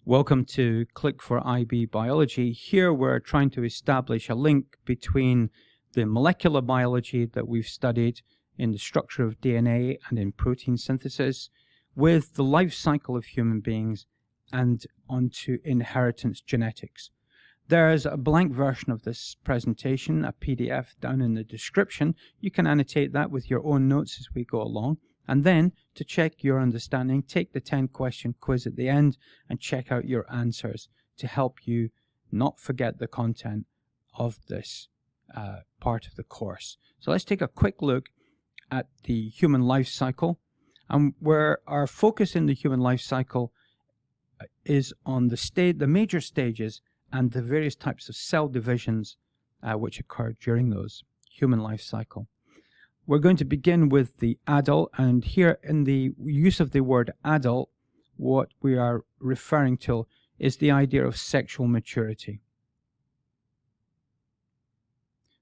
Welcome to Click for IB Biology. Here we're trying to establish a link between the molecular biology that we've studied in the structure of DNA and in protein synthesis with the life cycle of human beings and onto inheritance genetics. There's a blank version of this presentation, a PDF, down in the description. You can annotate that with your own notes as we go along. And then, to check your understanding, take the 10-question quiz at the end and check out your answers to help you not forget the content of this part of the course. So let's take a quick look at the human life cycle, and where our focus in the human life cycle is on the major stages and the various types of cell divisions which occur during those human life cycle. We're going to begin with the adult, and here in the use of the word adult, what we are referring to is the idea of sexual maturity.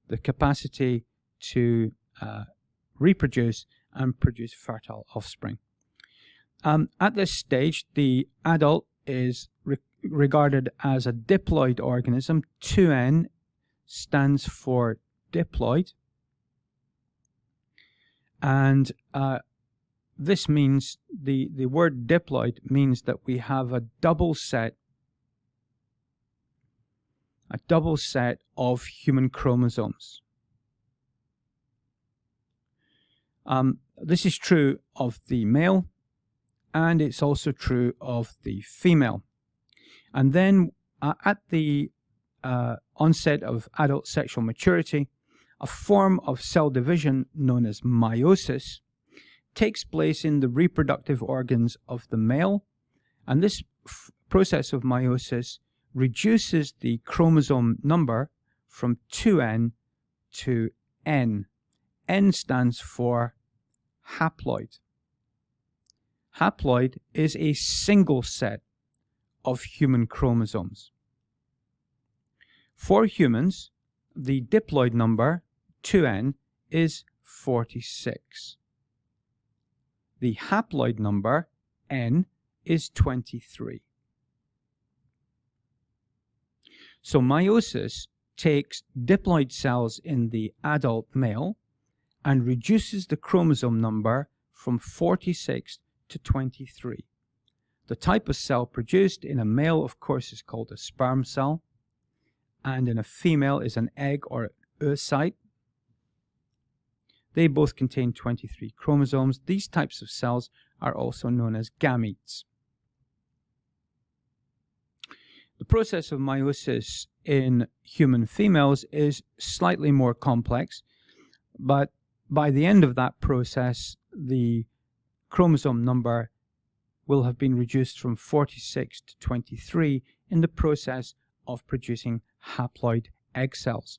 The capacity to reproduce and produce fertile offspring. At this stage, the adult is regarded as a diploid organism. 2N stands for diploid. And this means, the word diploid means that we have a double set of human chromosomes. This is true of the male, and it's also true of the female. And then at the onset of adult sexual maturity, a form of cell division known as meiosis takes place in the reproductive organs of the male, and this process of meiosis reduces the chromosome number from 2N to N. N stands for haploid. Haploid is a single set of human chromosomes. For humans, the diploid number 2N is 46. The haploid number N is 23. So meiosis takes diploid cells in the adult male and reduces the chromosome number from 46 to 23. The type of cell produced in a male, of course, is called a sperm cell, and in a female is an egg or oocyte. They both contain 23 chromosomes. These types of cells are also known as gametes. The process of meiosis in human females is slightly more complex, but by the end of that process, the chromosome number will have been reduced from 46 to 23 in the process of producing haploid egg cells.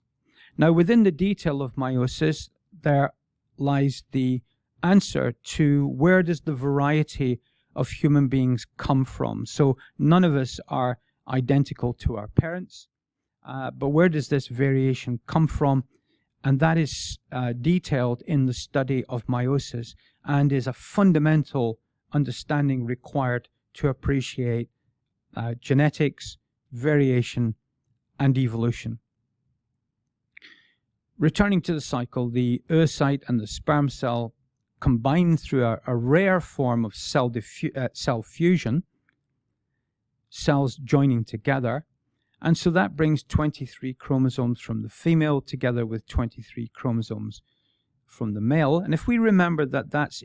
Now, within the detail of meiosis, there lies the answer to where does the variety of human beings come from. So none of us are identical to our parents, but where does this variation come from? And that is detailed in the study of meiosis and is a fundamental understanding required to appreciate genetics, variation, and evolution. Returning to the cycle, the oocyte and the sperm cell combine through a rare form of cell fusion, cells joining together, and so that brings 23 chromosomes from the female together with 23 chromosomes from the male. And if we remember that that's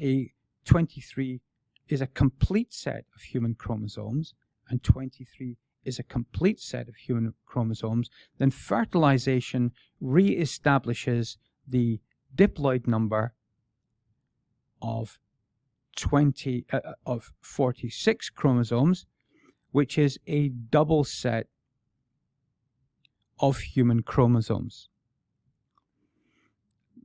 23 is a complete set of human chromosomes, and 23 is a complete set of human chromosomes, then fertilization re-establishes the diploid number of 46 chromosomes, which is a double set of human chromosomes.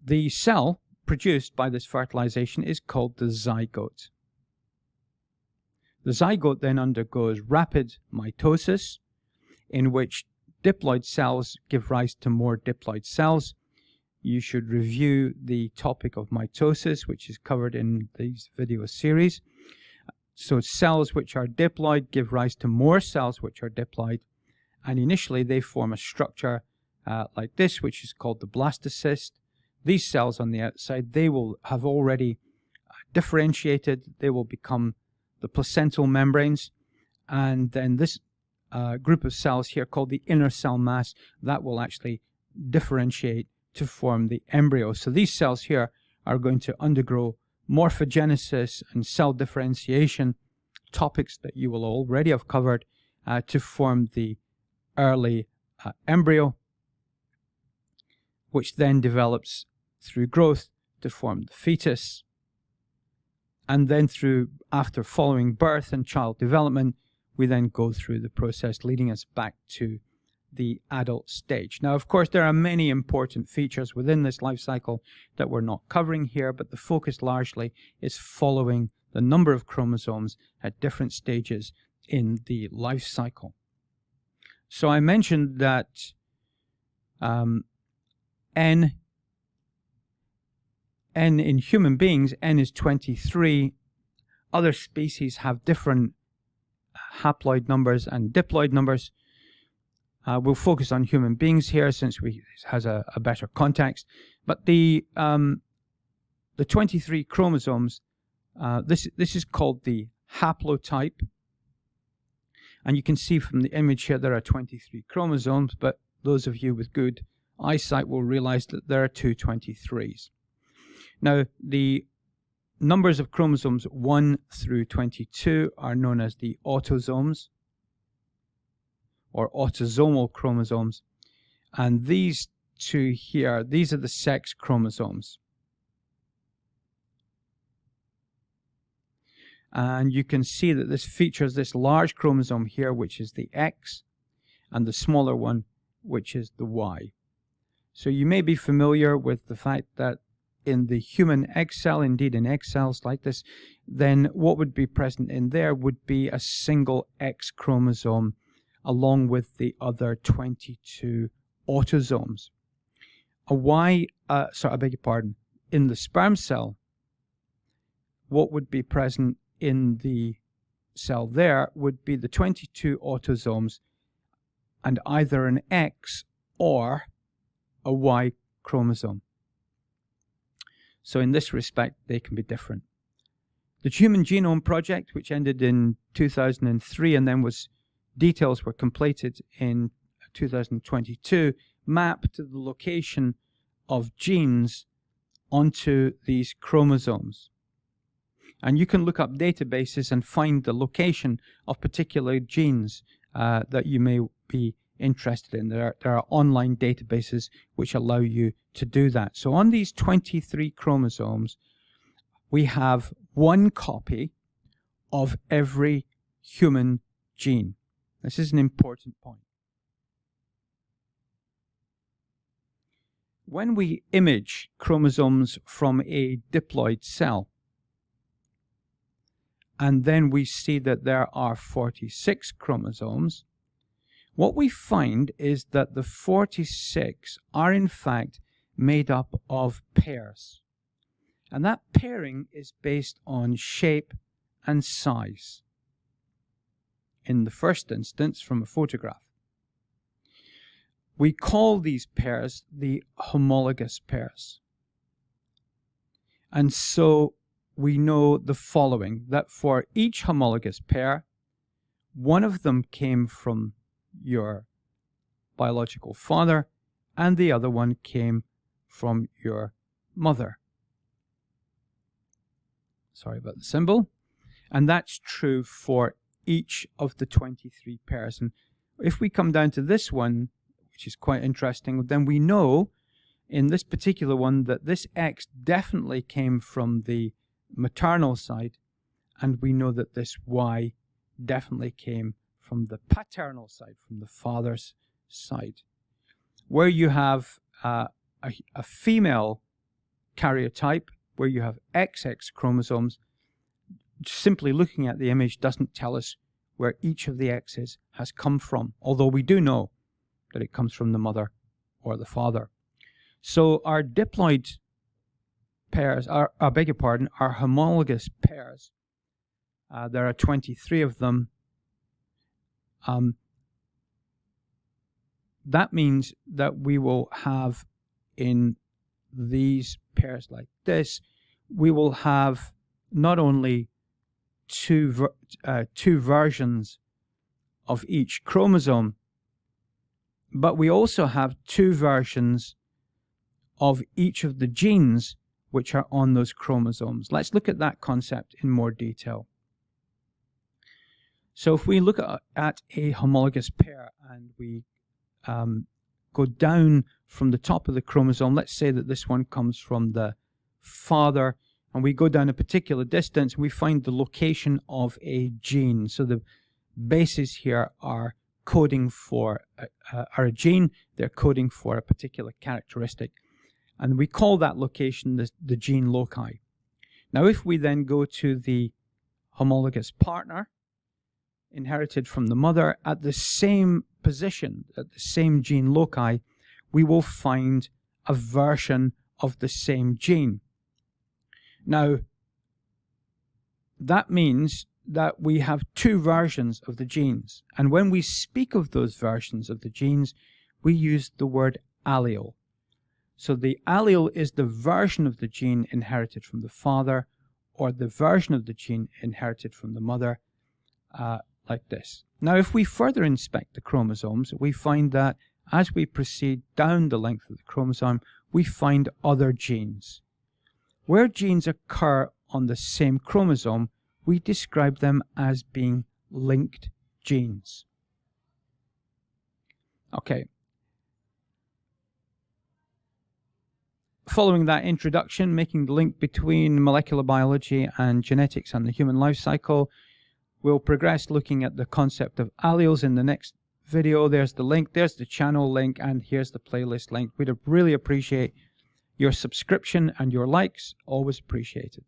The cell produced by this fertilization is called the zygote. The zygote then undergoes rapid mitosis, in which diploid cells give rise to more diploid cells. You should review the topic of mitosis, which is covered in these video series. So cells which are diploid give rise to more cells which are diploid, and initially they form a structure like this, which is called the blastocyst. These cells on the outside, they will have already differentiated. They will become the placental membranes, and then this group of cells here called the inner cell mass, that will actually differentiate to form the embryo. So these cells here are going to undergo morphogenesis and cell differentiation, topics that you will already have covered, to form the early embryo, which then develops through growth to form the fetus. And then after following birth and child development, we then go through the process leading us back to the adult stage. Now, of course, there are many important features within this life cycle that we're not covering here, but the focus largely is following the number of chromosomes at different stages in the life cycle. So I mentioned that N in human beings, N is 23. Other species have different haploid numbers and diploid numbers. We'll focus on human beings here since it has a better context. But the 23 chromosomes, this is called the haplotype. And you can see from the image here there are 23 chromosomes, but those of you with good eyesight will realize that there are two 23s. Now, the numbers of chromosomes 1 through 22 are known as the autosomes, or autosomal chromosomes. And these two here, these are the sex chromosomes. And you can see that this features this large chromosome here, which is the X, and the smaller one, which is the Y. So you may be familiar with the fact that in the human egg cell, indeed in egg cells like this, then what would be present in there would be a single X chromosome along with the other 22 autosomes. A Y, sorry, I beg your pardon, in the sperm cell, what would be present in the cell there would be the 22 autosomes and either an X or a Y chromosome. So in this respect, they can be different. The Human Genome Project, which ended in 2003 and then details were completed in 2022, mapped the location of genes onto these chromosomes. And you can look up databases and find the location of particular genes that you may be interested in. There are online databases which allow you to do that. So on these 23 chromosomes, we have one copy of every human gene. This is an important point. When we image chromosomes from a diploid cell, and then we see that there are 46 chromosomes, what we find is that the 46 are in fact made up of pairs. And that pairing is based on shape and size. In the first instance, from a photograph. We call these pairs the homologous pairs. And so we know the following, that for each homologous pair, one of them came from your biological father and the other one came from your mother. Sorry about the symbol. And that's true for each of the 23 pairs. And if we come down to this one, which is quite interesting, then we know in this particular one that this X definitely came from the maternal side, and we know that this Y definitely came from the paternal side, from the father's side. Where you have a female karyotype, where you have XX chromosomes, simply looking at the image doesn't tell us where each of the X's has come from, although we do know that it comes from the mother or the father. So our diploid pairs, our homologous pairs, There are 23 of them. That means that we will have, in these pairs like this, we will have not only two versions of each chromosome, but we also have two versions of each of the genes which are on those chromosomes. Let's look at that concept in more detail. So if we look at a homologous pair and we go down from the top of the chromosome, let's say that this one comes from the father, and we go down a particular distance, we find the location of a gene. So the bases here are coding for a gene, they're coding for a particular characteristic, and we call that location the gene loci. Now if we then go to the homologous partner, inherited from the mother, at the same position, at the same gene loci, we will find a version of the same gene. Now, that means that we have two versions of the genes, and when we speak of those versions of the genes, we use the word allele. So the allele is the version of the gene inherited from the father, or the version of the gene inherited from the mother, like this. Now, if we further inspect the chromosomes, we find that as we proceed down the length of the chromosome, we find other genes. Where genes occur on the same chromosome, we describe them as being linked genes. Okay. Following that introduction, making the link between molecular biology and genetics and the human life cycle, we'll progress looking at the concept of alleles in the next video. There's the link, there's the channel link, and here's the playlist link. We'd really appreciate your subscription and your likes, always appreciated.